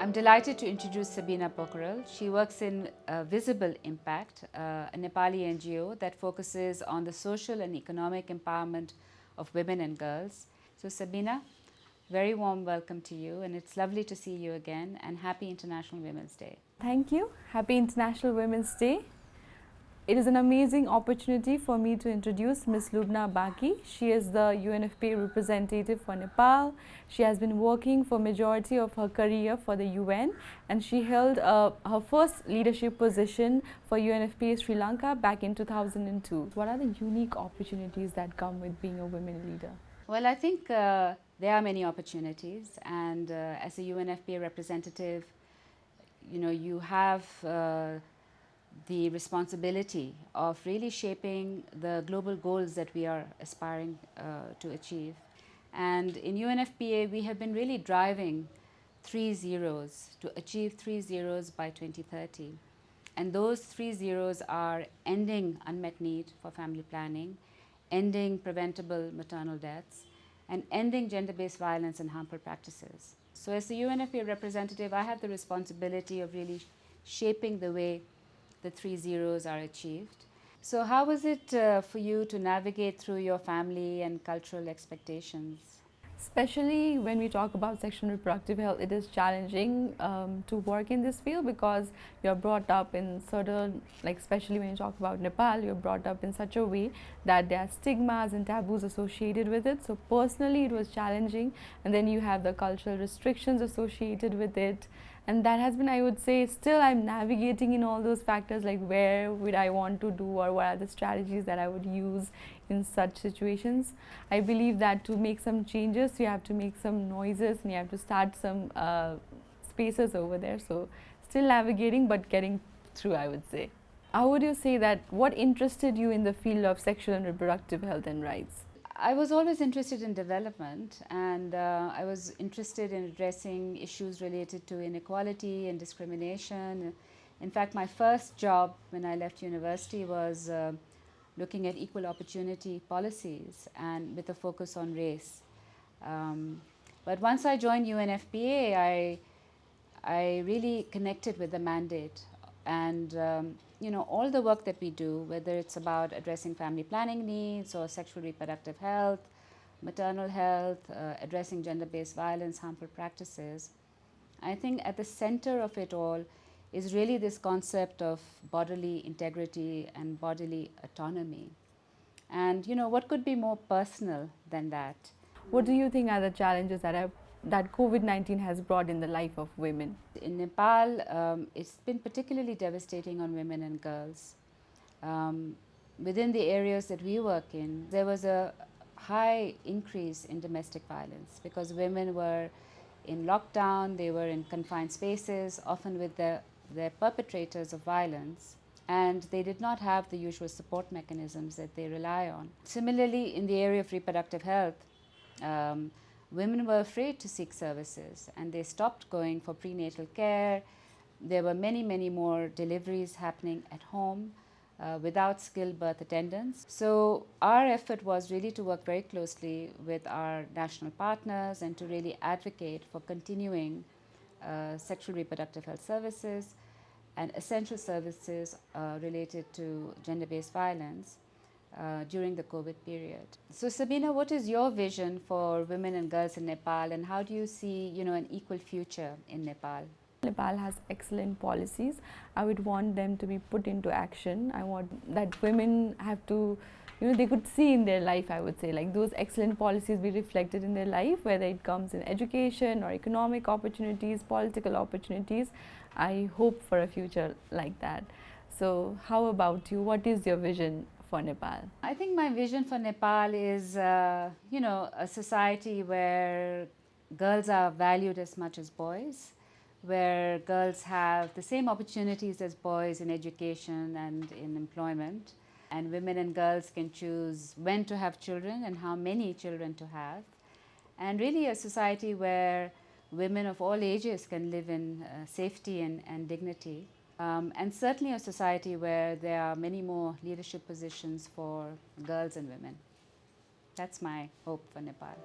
I'm delighted to introduce Sabina Pokharel. She works in Visible Impact, a Nepali NGO that focuses on the social and economic empowerment of women and girls. So Sabina, very warm welcome to you, and it's lovely to see you again, and happy International Women's Day. Thank you. Happy International Women's Day. It is an amazing opportunity for me to introduce Ms. Lubna Baqi. She is the UNFPA representative for Nepal. She has been working for majority of her career for the UN, and she held her first leadership position for UNFPA Sri Lanka back in 2002. What are the unique opportunities that come with being a women leader? Well, I think there are many opportunities, and as a UNFPA representative, you have the responsibility of really shaping the global goals that we are aspiring to achieve. And in UNFPA, we have been really driving 3 zeros to achieve 3 zeros by 2030. And those 3 zeros are ending unmet need for family planning, ending preventable maternal deaths, and ending gender-based violence and harmful practices. So as the UNFPA representative, I have the responsibility of really shaping the way the 3 zeros are achieved. So how was it for you to navigate through your family and cultural expectations? Especially when we talk about sexual and reproductive health, it is challenging to work in this field because you're brought up in certain, like especially when you talk about Nepal, you're brought up in such a way that there are stigmas and taboos associated with it. So personally it was challenging, and then you have the cultural restrictions associated with it. And that has been, I would say, still I'm navigating in all those factors, like where would I want to do or what are the strategies that I would use in such situations. I believe that to make some changes, you have to make some noises and you have to start some spaces over there. So still navigating but getting through, I would say. How would you say that, what interested you in the field of sexual and reproductive health and rights? I was always interested in development, and I was interested in addressing issues related to inequality and discrimination. In fact, my first job when I left university was looking at equal opportunity policies and with a focus on race. But once I joined UNFPA, I really connected with the mandate, and all the work that we do, whether it's about addressing family planning needs or sexual reproductive health, maternal health, addressing gender-based violence, harmful practices, I think at the center of it all is really this concept of bodily integrity and bodily autonomy. And what could be more personal than that? What do you think are the challenges that COVID-19 has brought in the life of women? In Nepal, it's been particularly devastating on women and girls. Within the areas that we work in, there was a high increase in domestic violence because women were in lockdown, they were in confined spaces, often with their perpetrators of violence, and they did not have the usual support mechanisms that they rely on. Similarly, in the area of reproductive health, women were afraid to seek services and they stopped going for prenatal care. There were many, many more deliveries happening at home without skilled birth attendants. So our effort was really to work very closely with our national partners and to really advocate for continuing sexual reproductive health services and essential services related to gender-based violence during the COVID period. So Sabina, what is your vision for women and girls in Nepal, and how do you see an equal future in Nepal? Nepal has excellent policies. I would want them to be put into action. I want that women have to, they could see in their life, I would say, like those excellent policies be reflected in their life, whether it comes in education or economic opportunities, political opportunities. I hope for a future like that. So how about you? What is your vision for Nepal? I think my vision for Nepal is, a society where girls are valued as much as boys, where girls have the same opportunities as boys in education and in employment, and women and girls can choose when to have children and how many children to have, and really a society where women of all ages can live in safety and dignity. And certainly a society where there are many more leadership positions for girls and women. That's my hope for Nepal.